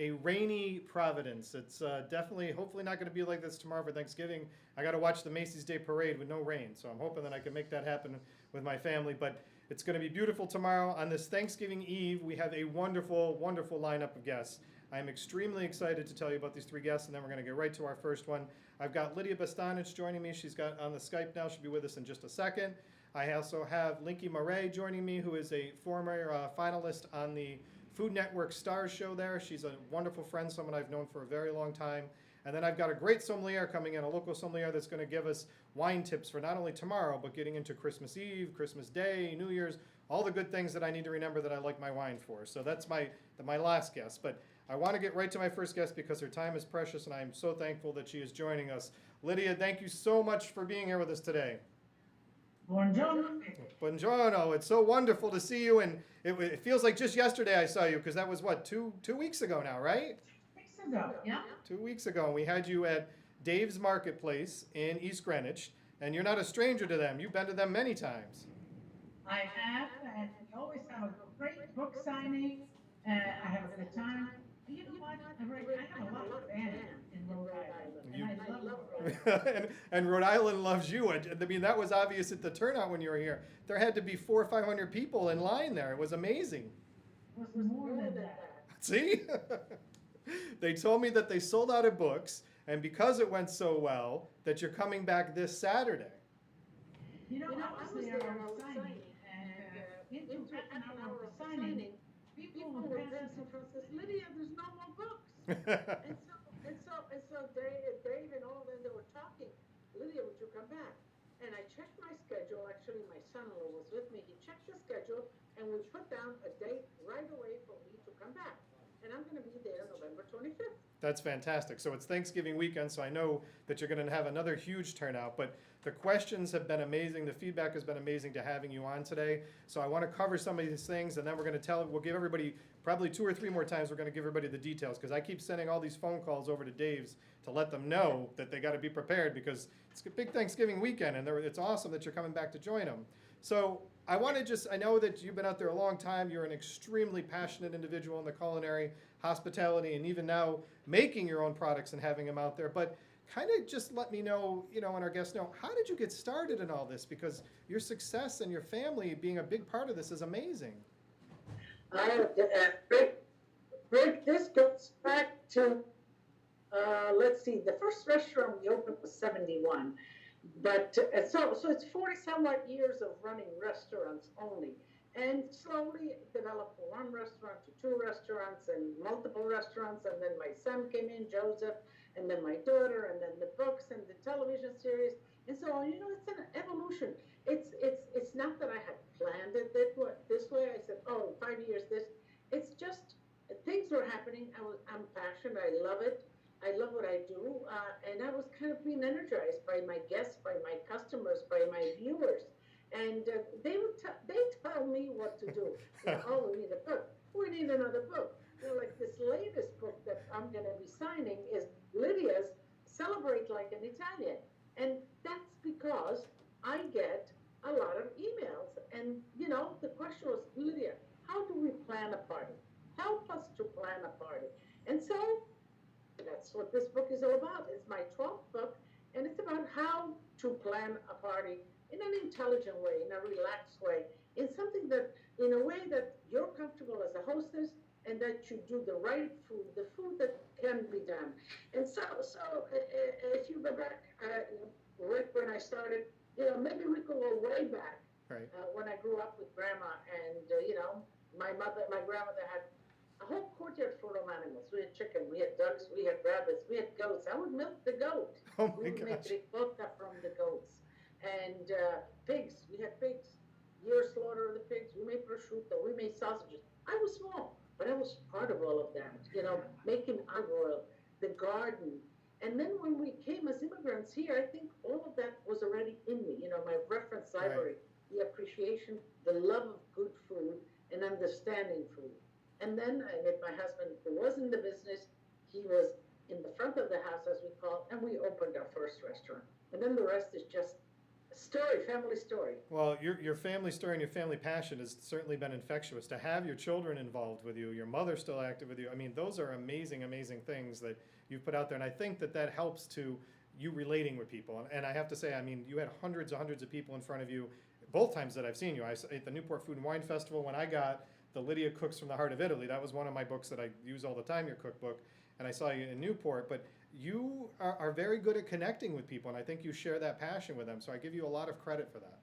a rainy Providence. It's definitely, hopefully not going to be like this tomorrow for Thanksgiving. I got to watch the Macy's Day Parade with no rain, so I'm hoping that I can make that happen with my family. But it's going to be beautiful tomorrow. On this Thanksgiving Eve, we have a wonderful, wonderful lineup of guests. I'm extremely excited to tell you about these three guests, and then we're going to get right to our first one. I've got Lidia Bastianich joining me. She's got on the Skype now. She'll be with us in just a second. I also have Linky Murray joining me, who is a former finalist on the Food Network Stars show there. She's a wonderful friend, someone I've known for a very long time. And then I've got a great sommelier coming in, a local sommelier that's going to give us wine tips for not only tomorrow, but getting into Christmas Eve, Christmas Day, New Year's, all the good things that I need to remember that I like my wine for. So that's my last guest. But I want to get right to my first guest because her time is precious, and I'm so thankful that she is joining us. Lidia, thank you so much for being here with us today. Buongiorno. Buongiorno. It's so wonderful to see you, and it feels like just yesterday I saw you, because that was, what, two weeks ago now, right? 2 weeks ago, yeah. 2 weeks ago, and we had you at Dave's Marketplace in East Greenwich, and you're not a stranger to them. You've been to them many times. I have, and we always have a great book signing. I have a good time. You know what? I have a lot of fans in Rhode Island, and I love Rhode Island. and Rhode Island loves you. I mean, that was obvious at the turnout when you were here. There had to be 400 or 500 people in line there. It was amazing. It was more than that. See? They told me that they sold out of books, and because it went so well, that you're coming back this Saturday. You know, I was there on the signing, and into an hour of the signing, people were passing from says, Lydia, there's no more books. and so Dave and all of them, they were talking, Lydia, would you come back? And I checked my schedule. Actually, my son-in-law was with me. He checked the schedule, and we put down a date right away for me to come back. And I'm going to be there November 25th. That's fantastic. So it's Thanksgiving weekend, so I know that you're going to have another huge turnout. But the questions have been amazing. The feedback has been amazing to having you on today. So I want to cover some of these things, and then we'll give everybody, probably 2 or 3 more times, we're going to give everybody the details, because I keep sending all these phone calls over to Dave's to let them know that they got to be prepared, because it's a big Thanksgiving weekend, and it's awesome that you're coming back to join them. So I know that you've been out there a long time. You're an extremely passionate individual in the culinary, hospitality, and even now making your own products and having them out there. But kind of just let me know, and our guests know, how did you get started in all this? Because your success and your family being a big part of this is amazing. Rick, this goes back to, let's see, the first restaurant we opened was 71. But so it's 40 somewhat years of running restaurants only, and slowly developed from 1 restaurant to 2 restaurants and multiple restaurants. And then my son came in, Joseph, and then my daughter, and then the books and the television series, and so on. It's an evolution. It's not that I had planned it this way. I said, oh, 5 years this. It's just things were happening. I'm passionate. I love it. I love what I do, and I was kind of being energized by my guests, by my customers, by my viewers, and they tell me what to do. Oh, we need a book. We need another book. Like this latest book that I'm going to be signing is Lydia's Celebrate Like an Italian, and that's because I get a lot of emails, and the question was, Lydia, how do we plan a party? Help us to plan a party, and so. That's what this book is all about. It's my 12th book, and it's about how to plan a party in an intelligent way, in a relaxed way, in a way that you're comfortable as a hostess, and that you do the right food, the food that can be done. And so if you go back, Rick, when I started, maybe we could go way back. Right. When I grew up with Grandma, and my grandmother had a whole courtyard full of animals. We had chicken, we had ducks, we had rabbits, we had goats. I would milk the goat. Oh my We would gosh. make ricotta from the goats. And pigs, we had pigs. Year slaughter of the pigs. We made prosciutto, we made sausages. I was small, but I was part of all of that. Making olive oil, the garden. And then when we came as immigrants here, I think all of that was already in me. My reference library, the appreciation, the love of good food, and understanding food. And then I met my husband, who was in the business. He was in the front of the house, as we call it, and we opened our first restaurant. And then the rest is just Story, family story. Well, your family story and your family passion has certainly been infectious. To have your children involved with you, your mother still active with you, I mean, those are amazing, amazing things that you've put out there. And I think that that helps to you relating with people. And I have to say, I mean, you had hundreds and hundreds of people in front of you both times that I've seen you. I at the Newport Food and Wine Festival when I got the Lydia Cooks from the Heart of Italy. That was one of my books that I use all the time, your cookbook. And I saw you in Newport. But you are very good at connecting with people, and I think you share that passion with them. So I give you a lot of credit for that.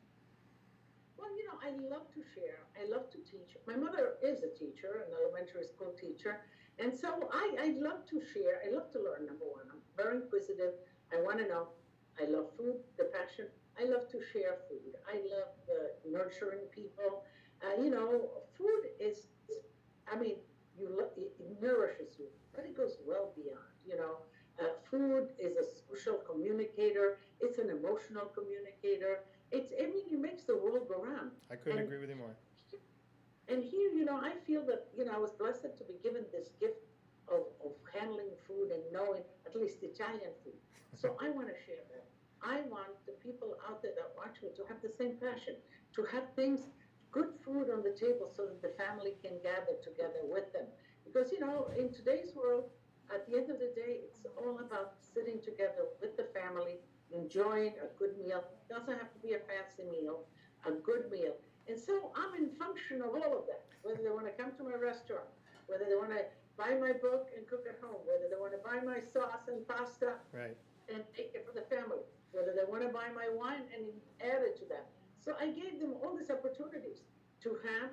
Well, I love to share. I love to teach. My mother is a teacher, an elementary school teacher. And so I love to share. I love to learn, number one. I'm very inquisitive. I want to know. I love food, the passion. I love to share food. I love nurturing people. Food is, I mean, it nourishes you, but it goes well beyond. Food is a social communicator. It's an emotional communicator. It makes the world go round. I couldn't agree with you more. And here, I feel that, I was blessed to be given this gift of handling food and knowing at least Italian food. So I want to share that. I want the people out there that watch me to have the same passion, to have good food on the table so that the family can gather together with them. Because, in today's world, at the end of the day, it's all about sitting together with the family, enjoying a good meal. It doesn't have to be a fancy meal, a good meal. And so I'm in function of all of that, whether they want to come to my restaurant, whether they want to buy my book and cook at home, whether they want to buy my sauce and pasta Right. and take it for the family, whether they want to buy my wine and add it to that. So I gave them all these opportunities to have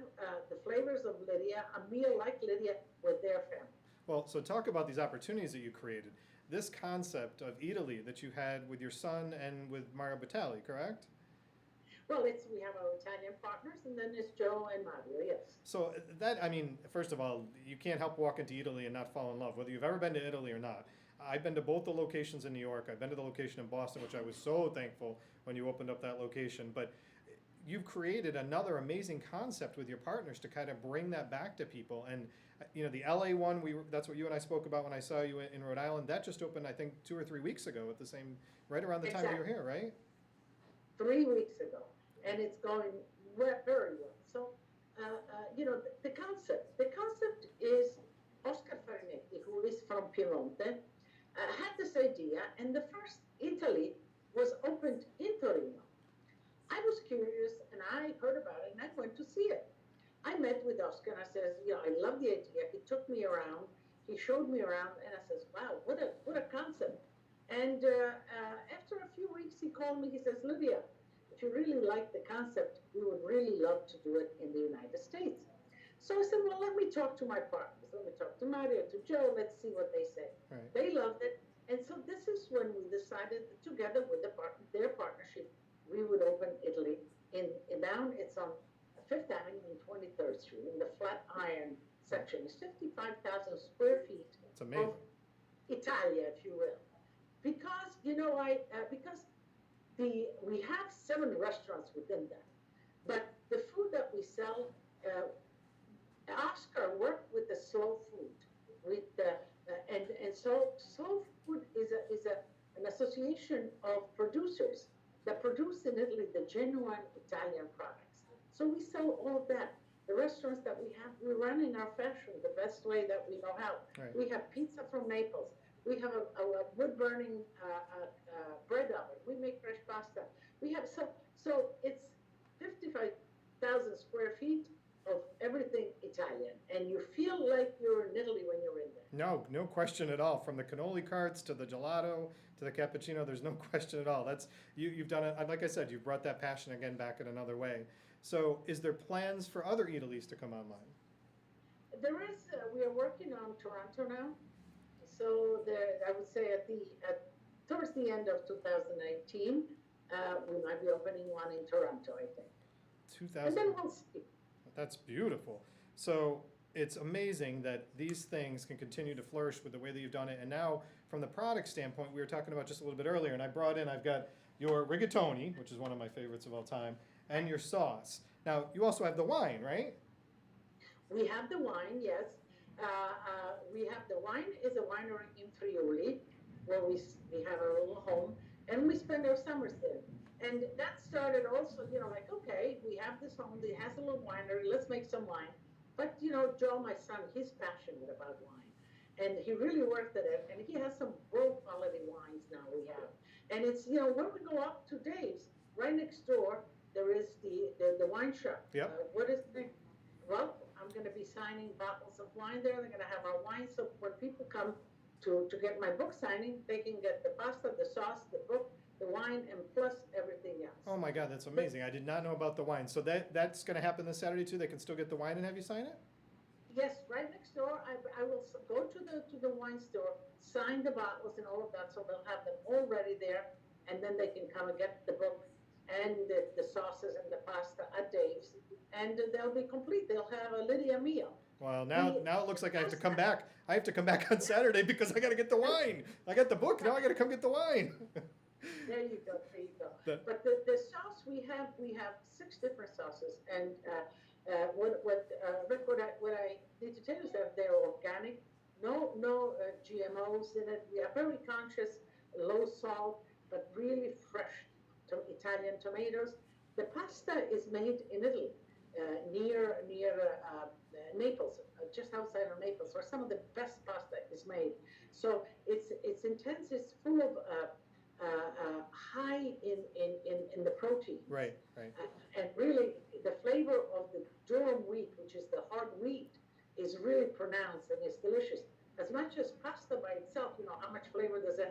the flavors of Lydia, a meal like Lydia with their family. Well, so talk about these opportunities that you created. This concept of Italy that you had with your son and with Mario Batali, correct? Well, we have our Italian partners, and then there's Joe and Mario, yes. So I mean, first of all, you can't help walk into Italy and not fall in love, whether you've ever been to Italy or not. I've been to both the locations in New York. I've been to the location in Boston, which I was so thankful when you opened up that location. But you've created another amazing concept with your partners to kind of bring that back to people. And the LA one, that's what you and I spoke about when I saw you in Rhode Island. That just opened, I think, 2 or 3 weeks ago right around the time you were here, right? 3 weeks ago, and it's going very well. So, the concept is Oscar Farinetti, who is from Piemonte, had this idea, and the first Italy was opened in Torino. I was curious, and I heard about it, and I went to see it. I met with Oscar, and I says, I love the idea. He took me around, he showed me around, and I says, wow, what a concept. And after a few weeks, he called me, he says, Lydia, if you really like the concept, we would really love to do it in the United States. So I said, well, let me talk to my partners. Let me talk to Mario, to Joe. Let's see what they say. Right. They loved it. And so this is when we decided that together with their partnership, we would open Italy it's on Fifth Avenue and 23rd Street in the Flatiron section. It's 55,000 square feet It's amazing. of Italia, if you will. Because, we have 7 restaurants within that. But the food that we sell, Oscar worked with the slow food, and so slow food is an association of producers that produce in Italy the genuine Italian products. So we sell all of that. The restaurants that we have, we run in our fashion the best way that we know how. Right. We have pizza from Naples. We have a wood-burning bread oven. We make fresh pasta. We have so it's 55,000 square feet of everything Italian, and you feel like you're in Italy when you're in there. No question at all. From the cannoli carts to the gelato to the cappuccino, there's no question at all. That's you've done it. Like I said, you've brought that passion again back in another way. So, is there plans for other Italys to come online? There is. We are working on Toronto now. So I would say towards the end of 2019, we might be opening one in Toronto, I think. 2000. And then we'll see. That's beautiful. So it's amazing that these things can continue to flourish with the way that you've done it. And now, from the product standpoint, we were talking about just a little bit earlier, and I've got your rigatoni, which is one of my favorites of all time, and your sauce. Now, you also have the wine, right? We have the wine, yes. We have the wine is a winery in Friuli, where we have our little home, and we spend our summers there. And that started also, like, okay, we have this home that has a little winery, let's make some wine. But, Joe, my son, he's passionate about wine. And he really worked at it. And he has some world quality wines now we have. And it's, when we go up to Dave's, right next door, there is the wine shop. Yep. What is the name? Well, I'm going to be signing bottles of wine there. They're going to have our wine. So when people come to get my book signing, they can get the pasta, the sauce, the book, the wine, and plus everything else. Oh my God, that's amazing. I did not know about the wine. So that's going to happen this Saturday too? They can still get the wine and have you sign it? Yes, right next door. I will go to the wine store, sign the bottles and all of that, so they'll have them all ready there, and then they can come and get the book and the sauces and the pasta at Dave's, and they'll be complete. They'll have a Lydia meal. Well, now it looks like I have to come back. I have to come back on Saturday because I got to get the wine. I got the book. Now I got to come get the wine. There you go. But the sauce we have 6 different sauces, and Rick, what I need to tell you is that they're organic, no GMOs in it. We are very conscious, low salt, but really fresh Italian tomatoes. The pasta is made in Italy, near Naples, just outside of Naples, where some of the best pasta is made. So it's intense. It's full of high in the protein. Right. And really, the flavor of the durum wheat, which is the hard wheat, is really pronounced and it's delicious. As much as pasta by itself, how much flavor does it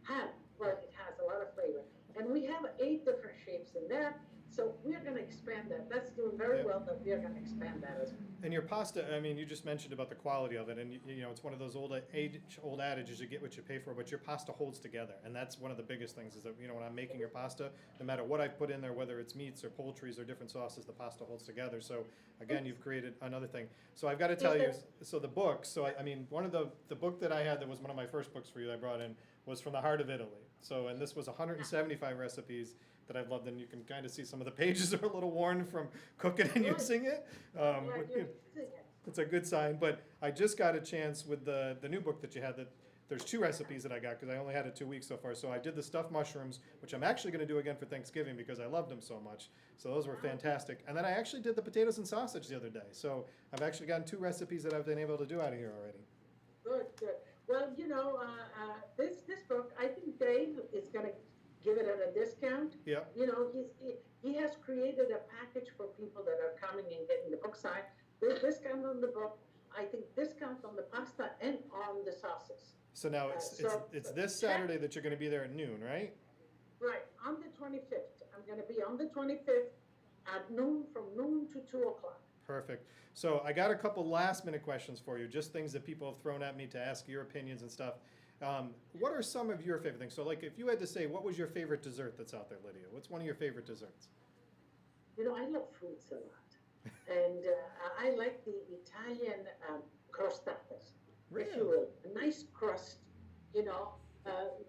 have? Well, it has a lot of flavor. And we have 8 different shapes in there. So we're going to expand that. That's doing very well, but we're going to expand that as well. And your pasta, I mean, you just mentioned about the quality of it, and it's one of those old adages, you get what you pay for, but your pasta holds together, and that's one of the biggest things is that, when I'm making your pasta, no matter what I put in there, whether it's meats or poultries or different sauces, the pasta holds together. So again, you've created another thing. So I've got to tell you, so the book, so I mean, one of the book that I had that was one of my first books for you that I brought in was From the Heart of Italy. So, and this was 175 recipes that I've loved, and you can kind of see some of the pages are a little worn from cooking and using it. It's a good sign, but I just got a chance with the new book that you had that there's 2 recipes that I got because I only had it 2 weeks so far. So I did the stuffed mushrooms, which I'm actually going to do again for Thanksgiving because I loved them so much. So those were fantastic. And then I actually did the potatoes and sausage the other day. So I've actually gotten 2 recipes that I've been able to do out of here already. Good. Well, this book, I think Dave is going to give it at a discount. Yeah. He has created a package for people that are coming and getting the book signed. There's discount on the book. I think discount on the pasta and on the sauces. So now it's this Saturday that you're going to be there at noon, right? Right, on the 25th. I'm going to be on the 25th at noon, from noon to 2 o'clock. Perfect. So I got a couple last minute questions for you, just things that people have thrown at me to ask your opinions and stuff. What are some of your favorite things? So like if you had to say, what was your favorite dessert that's out there, Lydia? What's one of your favorite desserts? I love fruits a lot. And I like the Italian crostatas, Really? if you will. A nice crust, it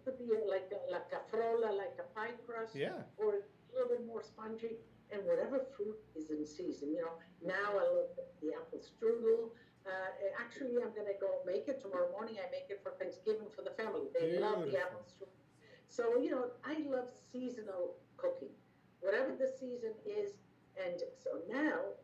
could be like a frolla, like a pie crust. Yeah. Or a little bit more spongy. And whatever fruit is in season, Now I love the apple strudel. Actually, I'm going to go make it tomorrow morning. I make it for Thanksgiving for the family. They love the apple strudel. So, I love seasonal cooking, whatever the season is. And so now,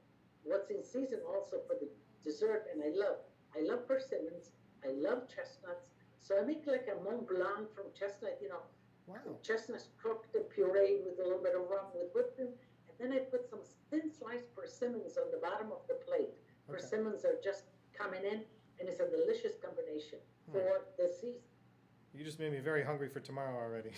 what's in season also for the dessert, and I love persimmons, I love chestnuts. So I make like a Mont Blanc from chestnut, Wow. chestnuts cooked and pureed with a little bit of rum with whipped cream. And then I put some thin sliced persimmons on the bottom of the plate. Okay. Persimmons are just coming in, and it's a delicious combination for the season. You just made me very hungry for tomorrow already.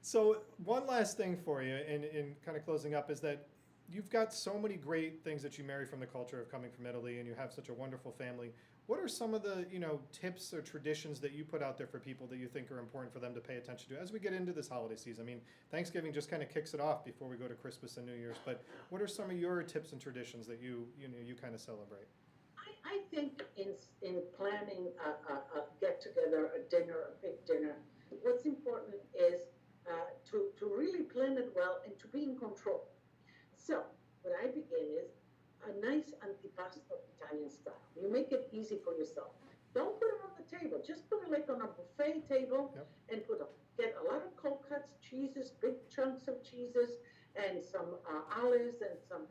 So one last thing for you, in kind of closing up, is that you've got so many great things that you marry from the culture of coming from Italy, and you have such a wonderful family. What are some of the tips or traditions that you put out there for people that you think are important for them to pay attention to as we get into this holiday season? I mean, Thanksgiving just kind of kicks it off before we go to Christmas and New Year's. But what are some of your tips and traditions that you kind of celebrate? I think in planning a get together, a dinner, a big dinner, what's important is to really plan it well and to be in control. So what I begin is a nice antipasto Italian style. You make it easy for yourself. Don't put it on the table. Just put it like on a buffet table. Yep. And get a lot of cold cuts, cheeses, big chunks of cheeses and some olives and some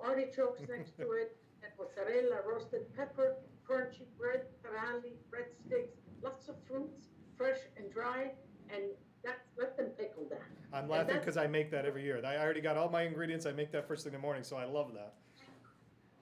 artichokes next to it, and mozzarella, roasted pepper, crunchy bread, taralli, breadsticks, lots of fruits, fresh and dry, and let them pickle that. I'm laughing because I make that every year. I already got all my ingredients. I make that first thing in the morning, so I love that.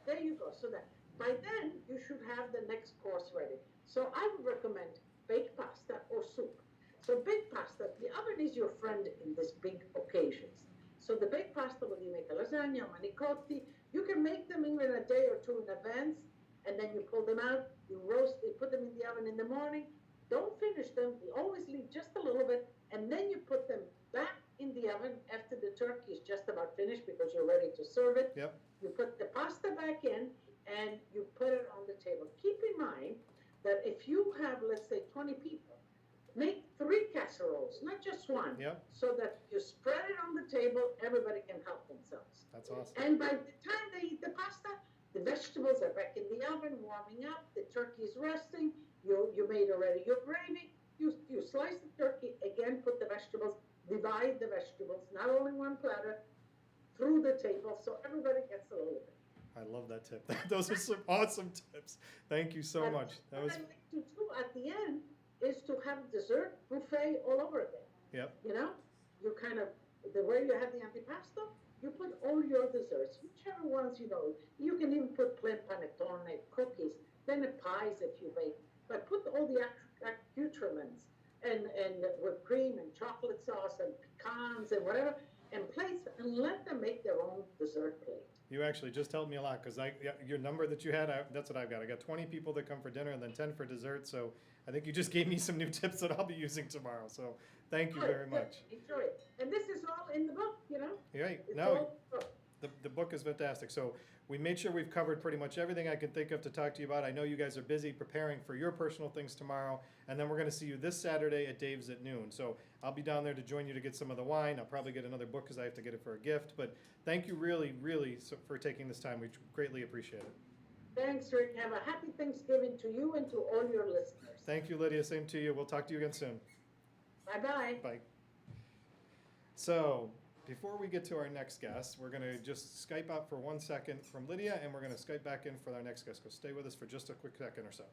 There you go. So that by then you should have the next course ready. So I would recommend baked pasta or soup. So baked pasta, the oven is your friend in these big occasions. So the baked pasta, whether you make a lasagna, manicotti, you can make them even a day or two in advance, and then you pull them out, you roast, you put them in the oven in the morning. Don't finish them. You always leave just a little bit, and then you put them back in the oven after the turkey is just about finished because you're ready to serve it. Yep. You put the pasta back in, and you put it on the table. Keep in mind that if you have, let's say, 20 people, make 3 casseroles, not just one, Yep. so that you spread it on the table, everybody can help themselves. That's awesome. And by the time they eat the pasta, the vegetables are back in the oven, warming up, the turkey is resting, you made already your gravy, you slice the turkey, again, put the vegetables, divide the vegetables, not only one platter, through the table, so everybody gets a little bit. I love that tip. Those are some awesome tips. Thank you so much. That was. What I like to do at the end is to have dessert buffet all over again. Yep. You know, you kind of, the way you have the antipasto, you put all your desserts, whichever ones you know. You can even put plain panettone, cookies, then the pies if you bake. But put all the accoutrements and whipped cream and chocolate sauce and pecans and whatever, and plates, and let them make their own dessert plate. You actually just helped me a lot because your number that you had, that's what I've got. I got 20 people that come for dinner and then 10 for dessert. So I think you just gave me some new tips that I'll be using tomorrow. So thank you very much. Enjoy it. And this is all in the book, you know? Right. It's No, all in the book. the book is fantastic. So we made sure we've covered pretty much everything I could think of to talk to you about. I know you guys are busy preparing for your personal things tomorrow. And then we're going to see you this Saturday at Dave's at noon. So I'll be down there to join you to get some of the wine. I'll probably get another book because I have to get it for a gift. But thank you really, really for taking this time. We greatly appreciate it. Thanks, Rick. Have a happy Thanksgiving to you and to all your listeners. Thank you, Lydia. Same to you. We'll talk to you again soon. Bye-bye. Bye. So, before we get to our next guest, we're going to just Skype out for 1 second from Lydia, and we're going to Skype back in for our next guest. So stay with us for just a quick second or so.